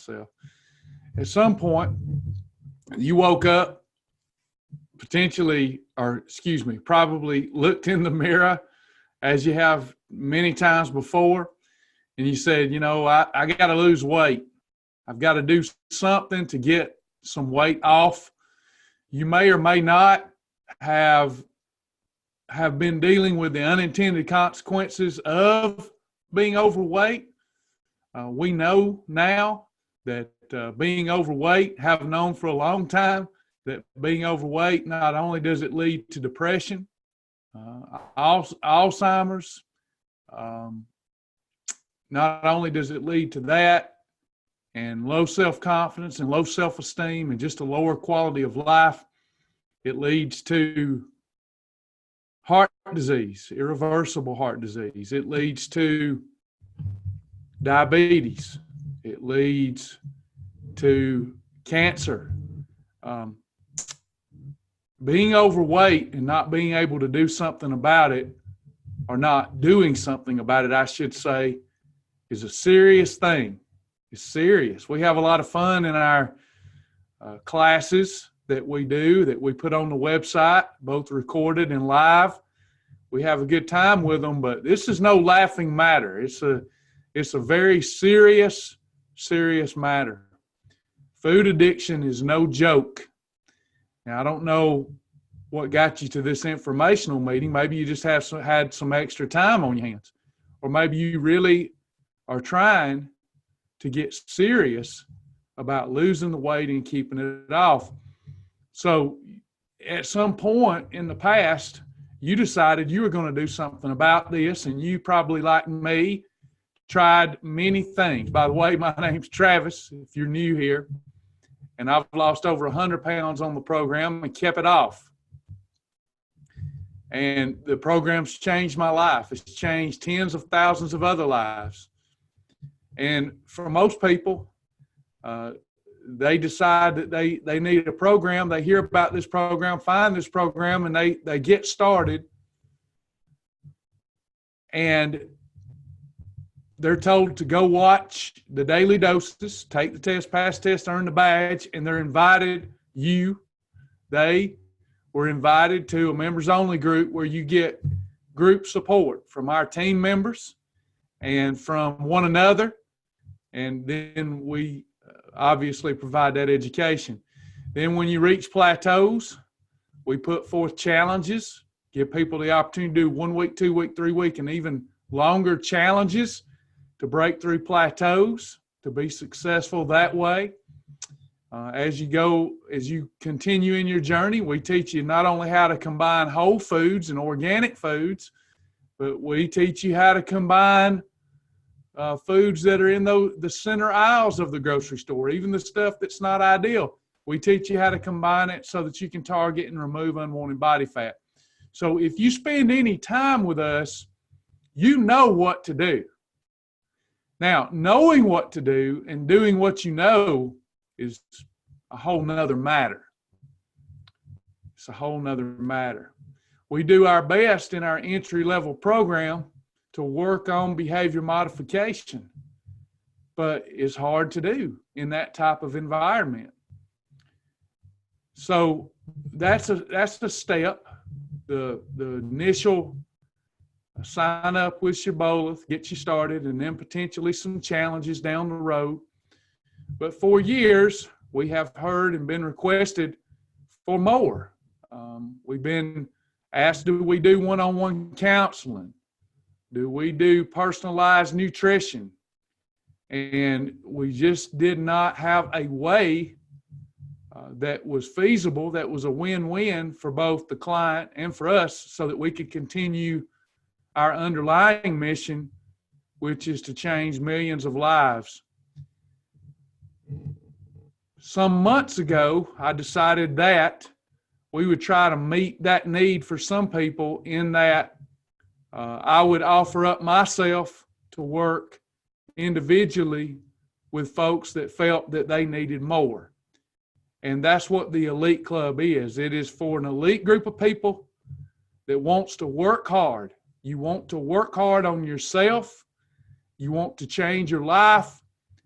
myself. At some point, you woke up probably looked in the mirror as you have many times before, and you said, I got to lose weight. I've got to do something to get some weight off. You may or may not have been dealing with the unintended consequences of being overweight. We know now that being overweight, have known for a long time that being overweight, not only does it lead to depression, Alzheimer's, not only does it lead to that and low self-confidence and low self-esteem and just a lower quality of life, it leads to heart disease, irreversible heart disease. It leads to diabetes. It leads to cancer. Being overweight and not being able to do something about it, or not doing something about it, I should say, is a serious thing. It's serious. We have a lot of fun in our classes that we do, that we put on the website, both recorded and live. We have a good time with them, but this is no laughing matter. It's a very serious matter. Food addiction is no joke. Now, I don't know what got you to this informational meeting. Maybe you just had some extra time on your hands, or maybe you really are trying to get serious about losing the weight and keeping it off. So at some point in the past, you decided you were going to do something about this, and you probably, like me, tried many things. By the way, my name's Travis, if you're new here, and I've lost over 100 pounds on the program and kept it off. And the program's changed my life. It's changed tens of thousands of other lives. And for most people, they decide that they need a program. They hear about this program, find this program, and they get started. And they're told to go watch the daily doses, take the test, pass the test, earn the badge, and they're invited, they were invited to a members-only group where you get group support from our team members and from one another. And then we obviously provide that education. Then when you reach plateaus, we put forth challenges, give people the opportunity to do 1 week, 2 week, 3 week, and even longer challenges to break through plateaus, to be successful that way. As you continue in your journey, we teach you not only how to combine whole foods and organic foods, but we teach you how to combine foods that are in the center aisles of the grocery store, even the stuff that's not ideal. We teach you how to combine it so that you can target and remove unwanted body fat. So if you spend any time with us, you know what to do. Now, knowing what to do and doing what you know is a whole nother matter. It's a whole nother matter. We do our best in our entry-level program to work on behavior modification, but it's hard to do in that type of environment. So that's the step, the initial sign up with Shibboleth, get you started, and then potentially some challenges down the road. But for years, we have heard and been requested for more. We've been asked, do we do one-on-one counseling? Do we do personalized nutrition? And we just did not have a way that was feasible, that was a win-win for both the client and for us, so that we could continue our underlying mission, which is to change millions of lives. Some months ago, I decided that we would try to meet that need for some people, in that I would offer up myself to work individually with folks that felt that they needed more. And that's what the Elite Club is. It is for an elite group of people that wants to work hard. You want to work hard on yourself. You want to change your life.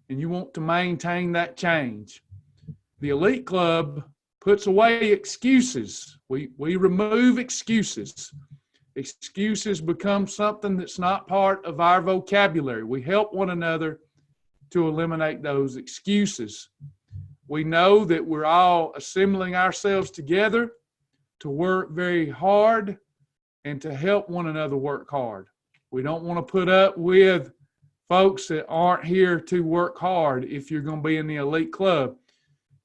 and you want to maintain that change. The Elite Club puts away excuses. We remove excuses. Excuses become something that's not part of our vocabulary. We help one another to eliminate those excuses. We know that we're all assembling ourselves together to work very hard and to help one another work hard. We don't want to put up with folks that aren't here to work hard if you're going to be in the Elite Club.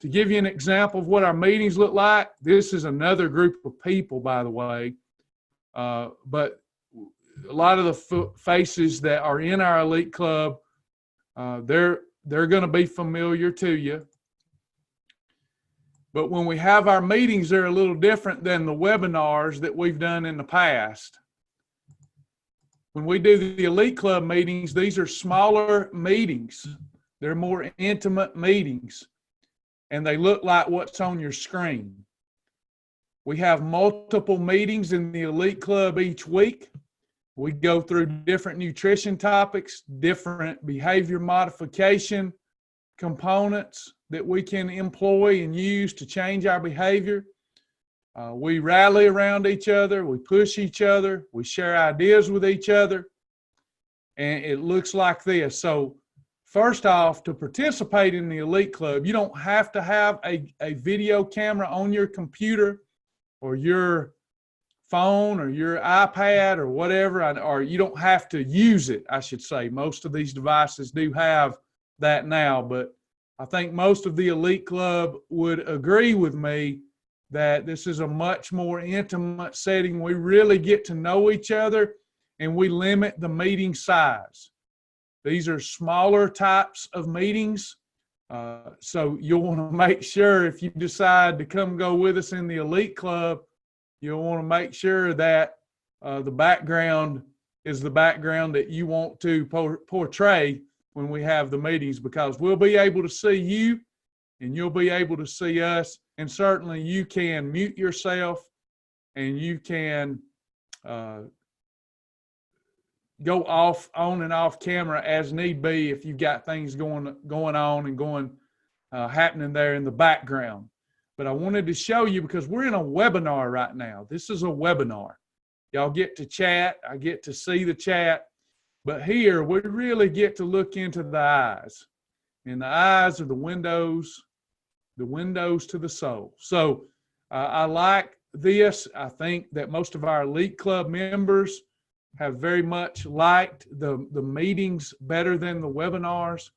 To give you an example of what our meetings look like, this is another group of people, by the way, but a lot of the faces that are in our Elite Club, they're going to be familiar to you. But when we have our meetings, they're a little different than the webinars that we've done in the past. When we do the Elite Club meetings, these are smaller meetings. They're more intimate meetings, and they look like what's on your screen. We have multiple meetings in the Elite Club each week. We go through different nutrition topics, different behavior modification components that we can employ and use to change our behavior. We rally around each other, we push each other, we share ideas with each other, and it looks like this. So first off, to participate in the Elite Club, you don't have to have a video camera on your computer or your phone or your iPad or whatever, or you don't have to use it, I should say. Most of these devices do have that now, but I think most of the Elite Club would agree with me that this is a much more intimate setting. We really get to know each other, and we limit the meeting size. These are smaller types of meetings, so you'll want to make sure if you decide to come go with us in the Elite Club, you'll want to make sure that the background is the background that you want to portray when we have the meetings, because we'll be able to see you and you'll be able to see us, and certainly you can mute yourself and you can go on and off camera as need be if you've got things going on and happening there in the background. But I wanted to show you, because we're in a webinar right now. This is a webinar. Y'all get to chat. I get to see the chat. But here we really get to look into the eyes. And the eyes are the windows to the soul. So I like this. I think that most of our Elite Club members have very much liked the meetings better than the webinars.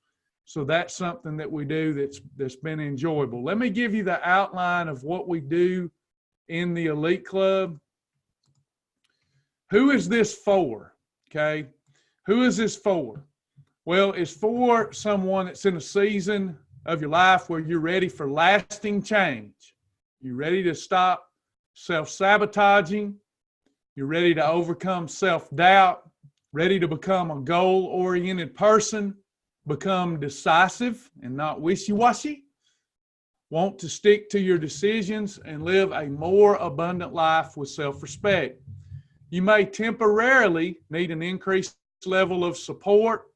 So that's something that we do that's been enjoyable. Let me give you the outline of what we do in the Elite Club. Who is this for? Okay. Who is this for? Well, it's for someone that's in a season of your life where you're ready for lasting change. You're ready to stop self-sabotaging. You're ready to overcome self-doubt, ready to become a goal-oriented person, become decisive and not wishy-washy, want to stick to your decisions, and live a more abundant life with self-respect. You may temporarily need an increased level of support,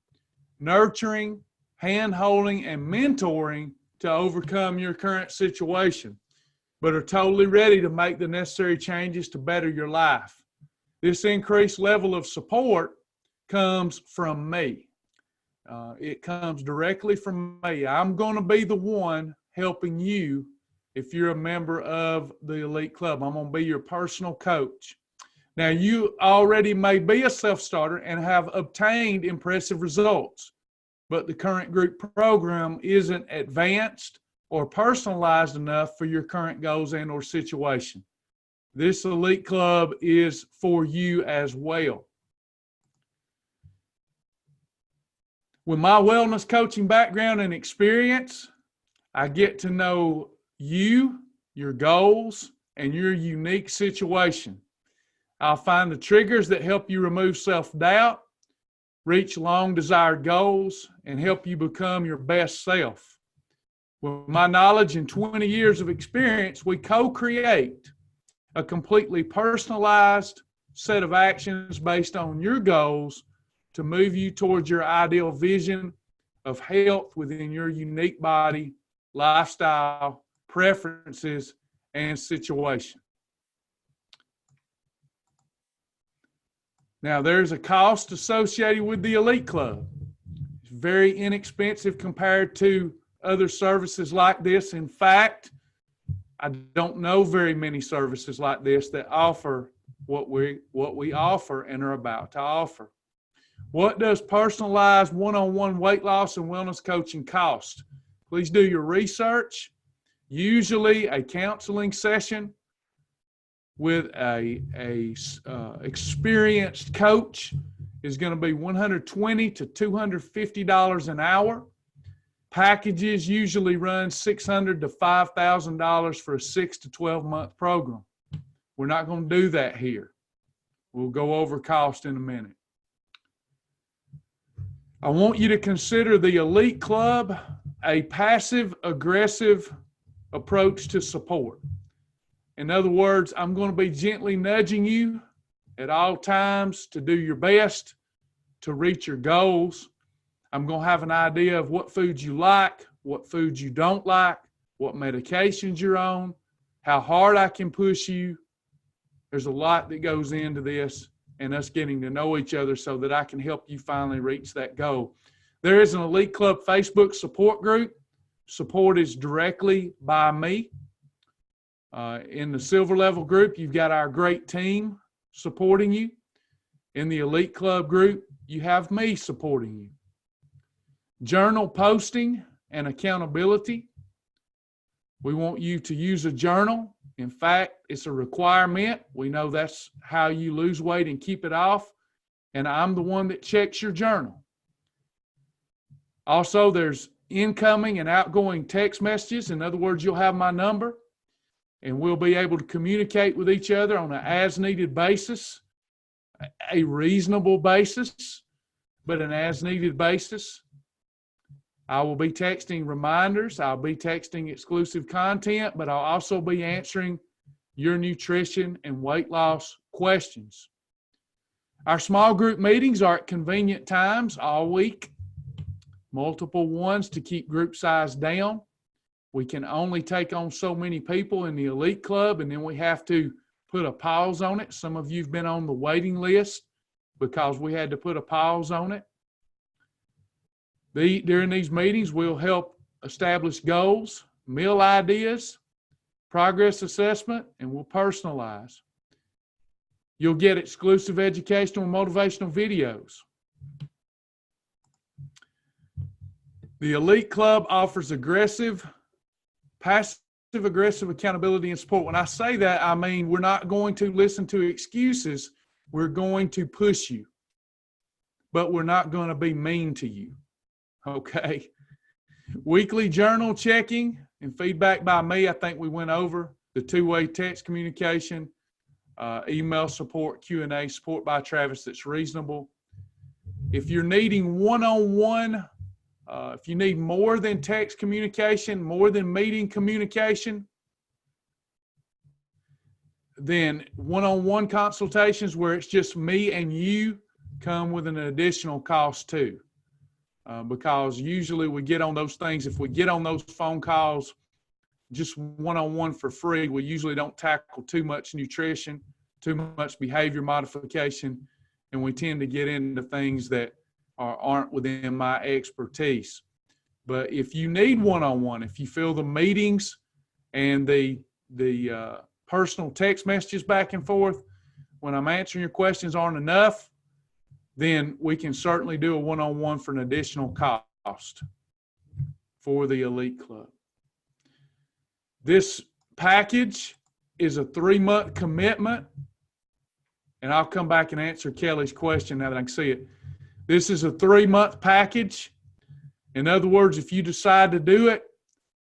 nurturing, hand-holding, and mentoring to overcome your current situation, but are totally ready to make the necessary changes to better your life. This increased level of support comes from me. It comes directly from me. I'm going to be the one helping you if you're a member of the Elite Club. I'm going to be your personal coach. Now, you already may be a self-starter and have obtained impressive results, but the current group program isn't advanced or personalized enough for your current goals and or situation. This Elite Club is for you as well. With my wellness coaching background and experience, I get to know you, your goals, and your unique situation. I'll find the triggers that help you remove self-doubt, reach long-desired goals, and help you become your best self. With my knowledge and 20 years of experience, we co-create a completely personalized set of actions based on your goals to move you towards your ideal vision of health within your unique body, lifestyle, preferences, and situation. Now, there's a cost associated with the Elite Club. It's very inexpensive compared to other services like this. In fact, I don't know very many services like this that offer what we offer and are about to offer. What does personalized one-on-one weight loss and wellness coaching cost? Please do your research. Usually a counseling session with a experienced coach is going to be $120 to $250 an hour. Packages usually run $600 to $5,000 for a 6 to 12 month program. We're not going to do that here. We'll go over cost in a minute. I want you to consider the Elite Club a passive-aggressive approach to support. In other words, I'm going to be gently nudging you at all times to do your best to reach your goals. I'm going to have an idea of what foods you like, what foods you don't like, what medications you're on, how hard I can push you. There's a lot that goes into this and us getting to know each other so that I can help you finally reach that goal. There is an Elite Club Facebook support group. Support is directly by me. In the silver level group, you've got our great team supporting you. In the Elite Club group, you have me supporting you. Journal posting and accountability. We want you to use a journal. In fact, it's a requirement. We know that's how you lose weight and keep it off. And I'm the one that checks your journal. Also, there's incoming and outgoing text messages. In other words, you'll have my number. And we'll be able to communicate with each other on an as-needed basis, a reasonable basis, but an as-needed basis. I will be texting reminders. I'll be texting exclusive content, but I'll also be answering your nutrition and weight loss questions. Our small group meetings are at convenient times all week, multiple ones to keep group size down. We can only take on so many people in the Elite Club, and then we have to put a pause on it. Some of you have been on the waiting list because we had to put a pause on it. During these meetings, we'll help establish goals, meal ideas, progress assessment, and we'll personalize. You'll get exclusive educational and motivational videos. The Elite Club offers passive-aggressive accountability and support. When I say that, I mean we're not going to listen to excuses. We're going to push you. But we're not going to be mean to you. Okay? Weekly journal checking and feedback by me. I think we went over the two-way text communication, email support, Q&A, support by Travis that's reasonable. If you're needing one-on-one, if you need more than text communication, more than meeting communication, then one-on-one consultations where it's just me and you come with an additional cost too. Because usually we get on those things, if we get on those phone calls just one-on-one for free, we usually don't tackle too much nutrition, too much behavior modification, and we tend to get into things that aren't within my expertise. But if you need one-on-one, if you feel the meetings and the personal text messages back and forth, when I'm answering your questions aren't enough, then we can certainly do a one-on-one for an additional cost for the Elite Club. This package is a 3-month commitment, and I'll come back and answer Kelly's question now that I can see it. This is a 3-month package. In other words, if you decide to do it,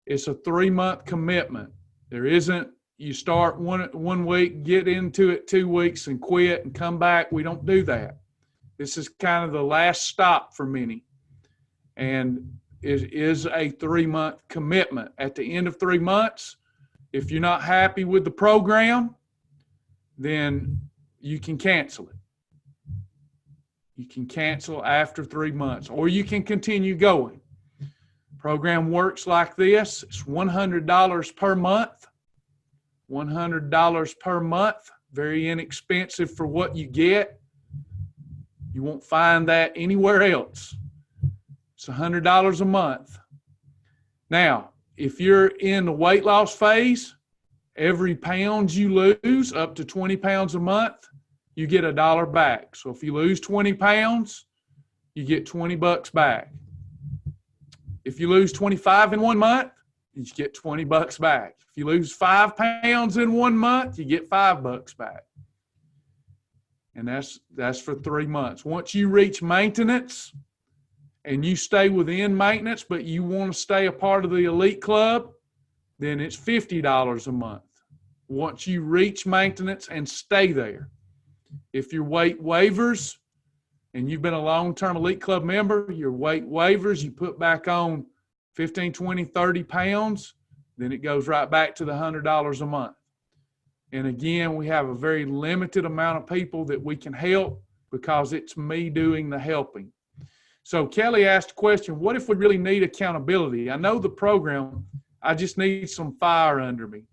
it's a 3-month commitment. There isn't, you start one week, get into it 2 weeks and quit and come back. We don't do that. This is kind of the last stop for many. And it is a 3-month commitment. At the end of 3 months, if you're not happy with the program, then you can cancel it. You can cancel after 3 months, or you can continue going. Program works like this. It's $100 per month. $100 per month. Very inexpensive for what you get. You won't find that anywhere else. It's $100 a month. Now, if you're in the weight loss phase, every pound you lose, up to 20 pounds a month, you get $1 back. So if you lose 20 pounds, you get $20 back. If you lose 25 in 1 month, you get $20 back. If you lose 5 pounds in 1 month, you get $5 back. And that's for 3 months. Once you reach maintenance and you stay within maintenance, but you want to stay a part of the elite club, then it's $50 a month. Once you reach maintenance and stay there. If your weight wavers and you've been a long-term elite club member, your weight wavers, you put back on 15, 20, 30 pounds, then it goes right back to the $100 a month. And again, we have a very limited amount of people that we can help because it's me doing the helping. So Kelly asked a question, what if we really need accountability? I know the program, I just need some fire under me.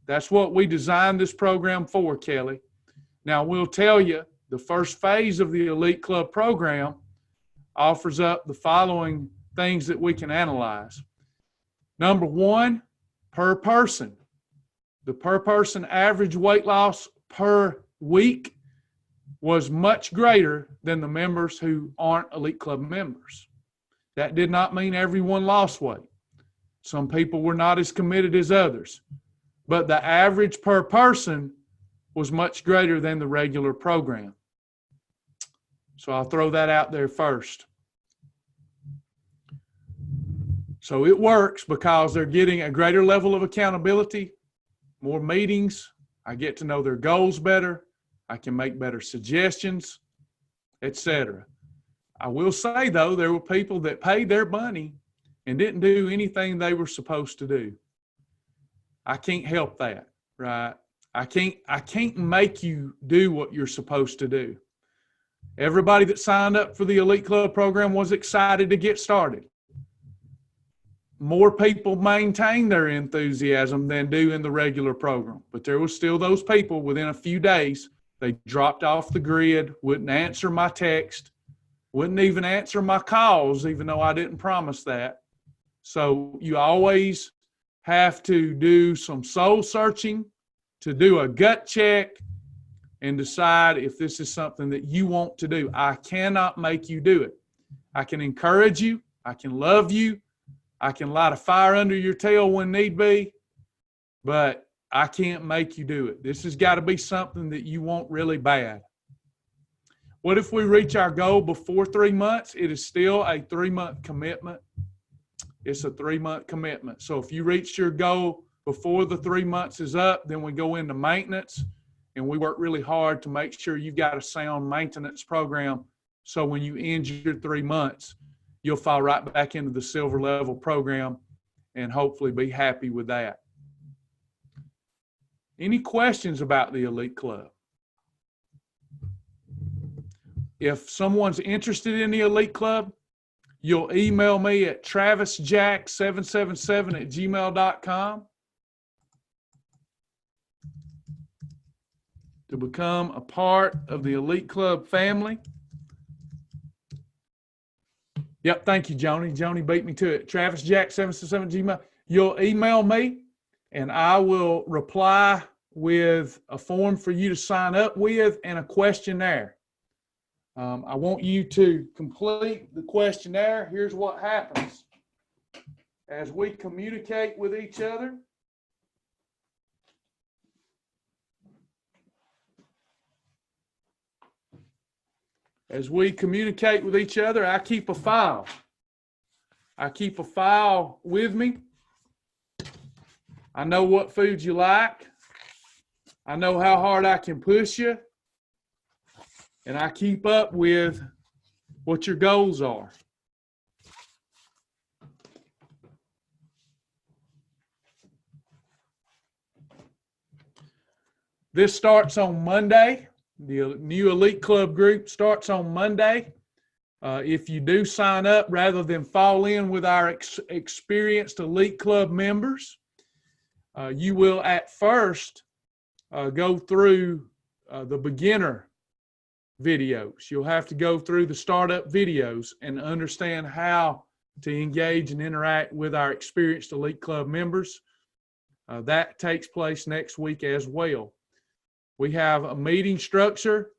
That's what we designed this program for, Kelly. Now, we'll tell you, the first phase of the Elite Club program offers up the following things that we can analyze. Number one, per person. The per person average weight loss per week was much greater than the members who aren't Elite Club members. That did not mean everyone lost weight. Some people were not as committed as others. But the average per person was much greater than the regular program. So I'll throw that out there first. So it works because they're getting a greater level of accountability, more meetings. I get to know their goals better. I can make better suggestions, etc. I will say, though, there were people that paid their money and didn't do anything they were supposed to do. I can't help that, right? I can't make you do what you're supposed to do. Everybody that signed up for the Elite Club program was excited to get started. More people maintain their enthusiasm than do in the regular program. But there was still those people within a few days, they dropped off the grid, wouldn't answer my text, wouldn't even answer my calls, even though I didn't promise that. So you always have to do some soul searching, to do a gut check and decide if this is something that you want to do. I cannot make you do it. I can encourage you. I can love you. I can light a fire under your tail when need be, but I can't make you do it. This has got to be something that you want really bad. What if we reach our goal before 3 months? It is still a 3-month commitment. It's a 3-month commitment. So if you reach your goal before the 3 months is up, then we go into maintenance, and we work really hard to make sure you've got a sound maintenance program. So when you end your 3 months, you'll fall right back into the silver level program and hopefully be happy with that. Any questions about the Elite Club? If someone's interested in the Elite Club, you'll email me at travisjack777@gmail.com to become a part of the Elite Club family. Yep, thank you, Joni. Joni beat me to it. travisjack777@gmail. You'll email me, and I will reply with a form for you to sign up with and a questionnaire. I want you to complete the questionnaire. Here's what happens. As we communicate with each other, I keep a file. I keep a file with me. I know what foods you like. I know how hard I can push you. And I keep up with what your goals are. This starts on Monday. The new Elite Club group starts on Monday. If you do sign up, rather than fall in with our experienced elite club members, you will at first go through the beginner videos. You'll have to go through the startup videos and understand how to engage and interact with our experienced elite club members. That takes place next week as well. We have a meeting structure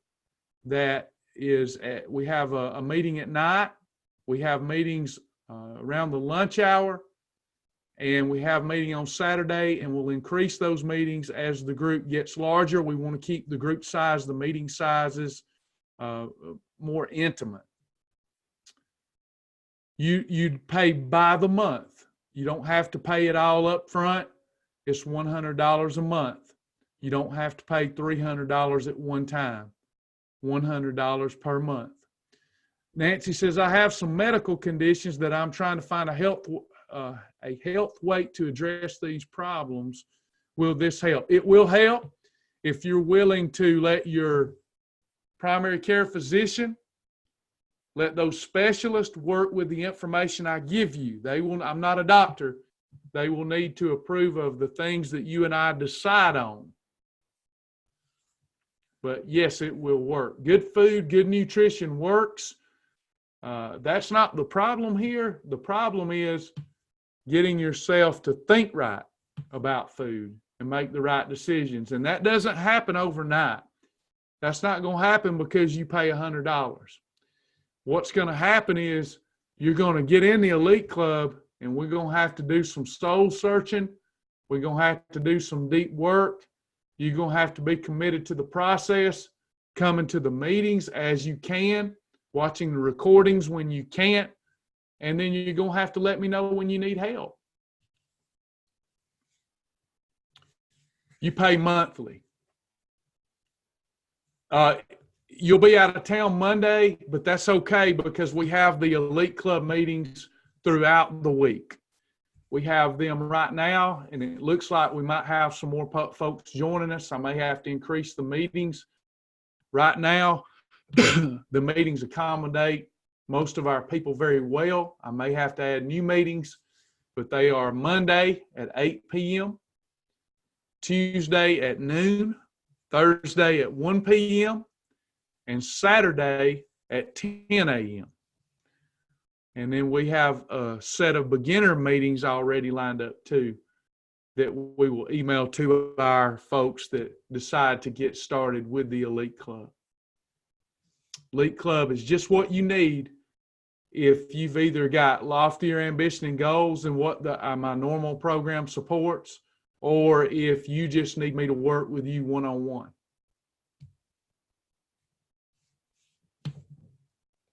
that is we have a meeting at night. We have meetings around the lunch hour, and we have a meeting on Saturday, and we'll increase those meetings as the group gets larger. We want to keep the group size, the meeting sizes more intimate. You'd pay by the month. You don't have to pay it all up front. It's $100 a month. You don't have to pay $300 at one time. $100 per month. Nancy says, I have some medical conditions that I'm trying to find a health way to address these problems. Will this help? It will help if you're willing to let your primary care physician, let those specialists work with the information I give you. I'm not a doctor. They will need to approve of the things that you and I decide on. But yes, it will work. Good food, good nutrition works. That's not the problem here. The problem is getting yourself to think right about food and make the right decisions. And that doesn't happen overnight. That's not going to happen because you pay $100. What's going to happen is you're going to get in the elite club, and we're going to have to do some soul searching. We're going to have to do some deep work. You're going to have to be committed to the process, coming to the meetings as you can, watching the recordings when you can't, and then you're going to have to let me know when you need help. You pay monthly. You'll be out of town Monday, but that's okay because we have the elite club meetings throughout the week. We have them right now, and it looks like we might have some more folks joining us. I may have to increase the meetings. Right now, the meetings accommodate most of our people very well. I may have to add new meetings, but they are Monday at 8 p.m., Tuesday at noon, Thursday at 1 p.m., and Saturday at 10 a.m. And then we have a set of beginner meetings already lined up too that we will email to our folks that decide to get started with the Elite Club. Elite Club is just what you need if you've either got loftier ambition and goals than what my normal program supports, or if you just need me to work with you one-on-one.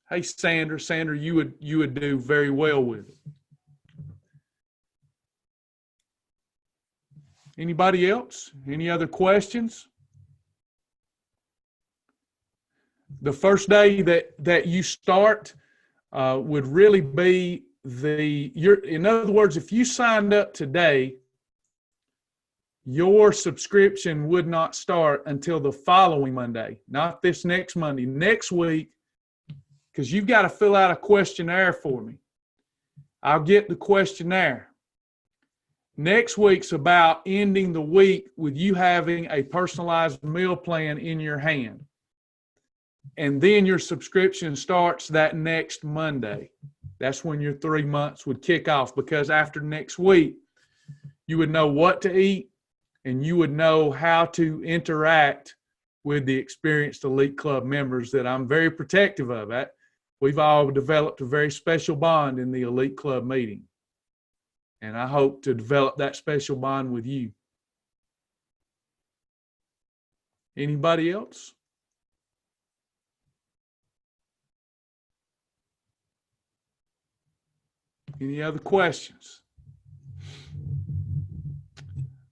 Hey, Sandra, you would do very well with it. Anybody else? Any other questions? The first day that you start would really be in other words, if you signed up today, your subscription would not start until the following Monday, not this next Monday, next week, because you've got to fill out a questionnaire for me. I'll get the questionnaire. Next week's about ending the week with you having a personalized meal plan in your hand. And then your subscription starts that next Monday. That's when your 3 months would kick off, because after next week, you would know what to eat and you would know how to interact with the experienced Elite Club members that I'm very protective of. We've all developed a very special bond in the Elite Club meeting. And I hope to develop that special bond with you. Anybody else? Any other questions?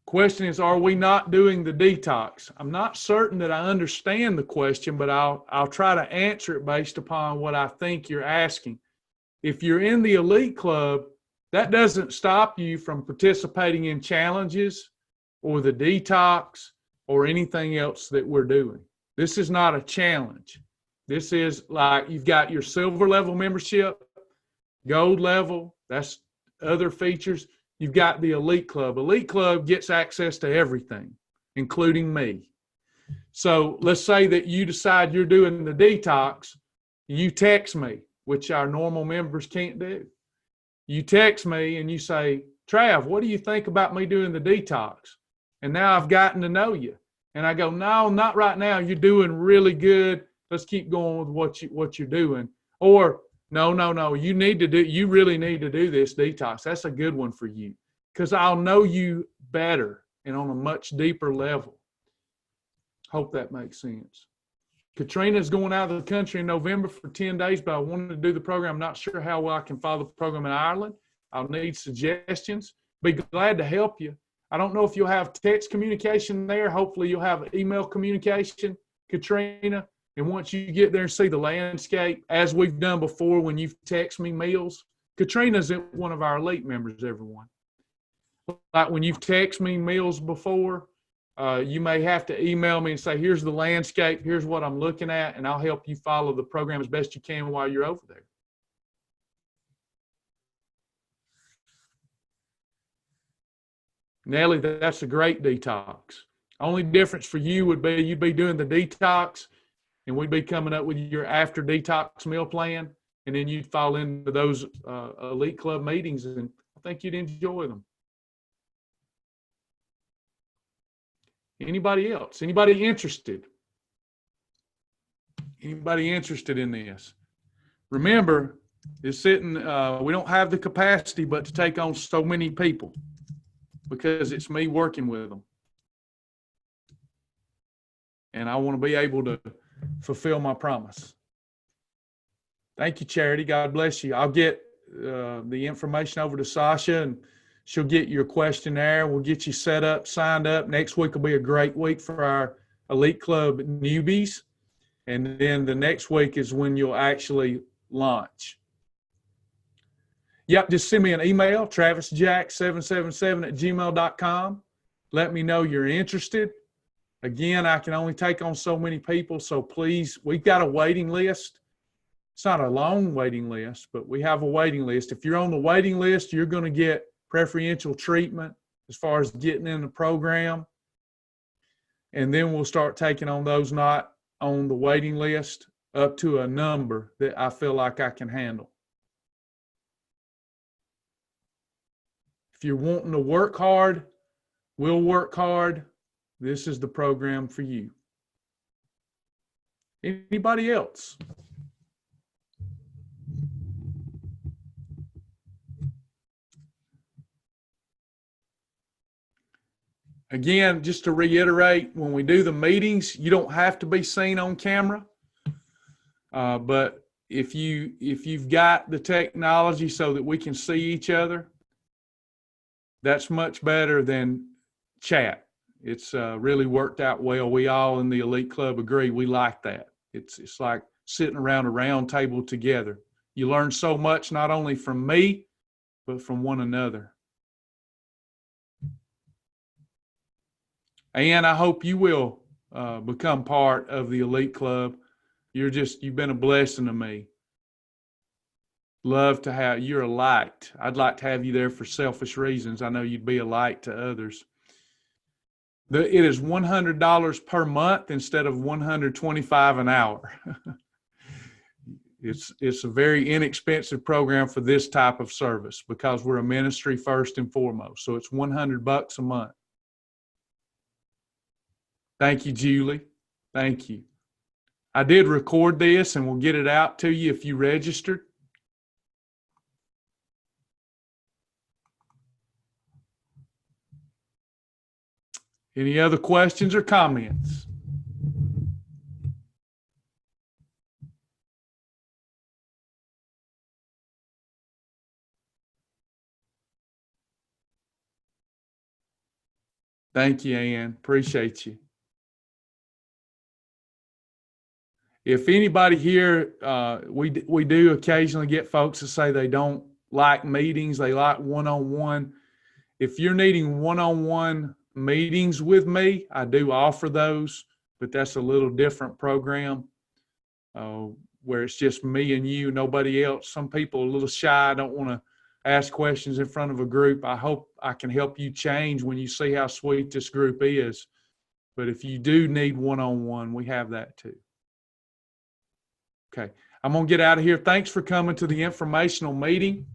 Question is, are we not doing the detox? I'm not certain that I understand the question, but I'll try to answer it based upon what I think you're asking. If you're in the Elite Club, that doesn't stop you from participating in challenges or the detox or anything else that we're doing. This is not a challenge. This is like you've got your silver level membership, gold level, that's other features. You've got the elite club. Elite club gets access to everything, including me. So let's say that you decide you're doing the detox. You text me, which our normal members can't do. You text me and you say, Trav, what do you think about me doing the detox? And now I've gotten to know you. And I go, no, not right now. You're doing really good. Let's keep going with what you're doing. Or no. You really need to do this detox. That's a good one for you. Because I'll know you better and on a much deeper level. Hope that makes sense. Katrina's going out of the country in November for 10 days, but I wanted to do the program. I'm not sure how well I can follow the program in Ireland. I'll need suggestions. Be glad to help you. I don't know if you'll have text communication there. Hopefully you'll have email communication, Katrina. And once you get there and see the landscape, as we've done before when you've texted me meals, Katrina's one of our elite members, everyone. Like when you've texted me meals before, you may have to email me and say, here's the landscape, here's what I'm looking at, and I'll help you follow the program as best you can while you're over there. Nellie, that's a great detox. Only difference for you would be you'd be doing the detox, and we'd be coming up with your after detox meal plan, and then you'd fall into those elite club meetings, and I think you'd enjoy them. Anybody else? Anybody interested? Anybody interested in this? Remember, we don't have the capacity but to take on so many people because it's me working with them. And I want to be able to fulfill my promise. Thank you, Charity. God bless you. I'll get the information over to Sasha, and she'll get your questionnaire. We'll get you set up, signed up. Next week will be a great week for our Elite Club newbies. And then the next week is when you'll actually launch. Yep, just send me an email, travisjack777@gmail.com. Let me know you're interested. Again, I can only take on so many people, so please, we've got a waiting list. It's not a long waiting list, but we have a waiting list. If you're on the waiting list, you're going to get preferential treatment as far as getting in the program. And then we'll start taking on those not on the waiting list up to a number that I feel like I can handle. If you're wanting to work hard, we'll work hard. This is the program for you. Anybody else? Again, just to reiterate, when we do the meetings, you don't have to be seen on camera. But if you've got the technology so that we can see each other, that's much better than chat. It's really worked out well. We all in the Elite Club agree we like that. It's like sitting around a round table together. You learn so much, not only from me, but from one another. And I hope you will become part of the Elite Club. You've been a blessing to me. Love to have, you're a light. I'd like to have you there for selfish reasons. I know you'd be a light to others. It is $100 per month instead of $125 an hour. It's a very inexpensive program for this type of service because we're a ministry first and foremost. So it's $100 a month. Thank you, Julie. Thank you. I did record this and we'll get it out to you if you registered. Any other questions or comments? Thank you, Ann. Appreciate you. If anybody here, we do occasionally get folks that say they don't like meetings, they like one-on-one. If you're needing one-on-one meetings with me, I do offer those, but that's a little different program. where it's just me and you, nobody else. Some people are a little shy, don't want to ask questions in front of a group. I hope I can help you change when you see how sweet this group is. But if you do need one-on-one, we have that too. Okay, I'm going to get out of here. Thanks for coming to the informational meeting.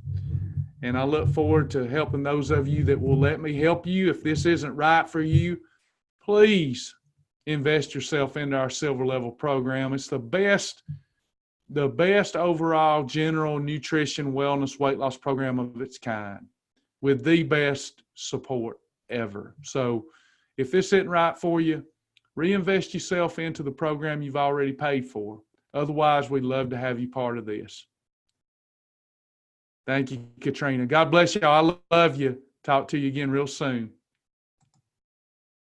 And I look forward to helping those of you that will let me help you. If this isn't right for you, please invest yourself into our silver level program. It's the best overall general nutrition, wellness, weight loss program of its kind with the best support ever. So if this isn't right for you, reinvest yourself into the program you've already paid for. Otherwise, we'd love to have you part of this. Thank you, Katrina. God bless y'all. I love you. Talk to you again real soon.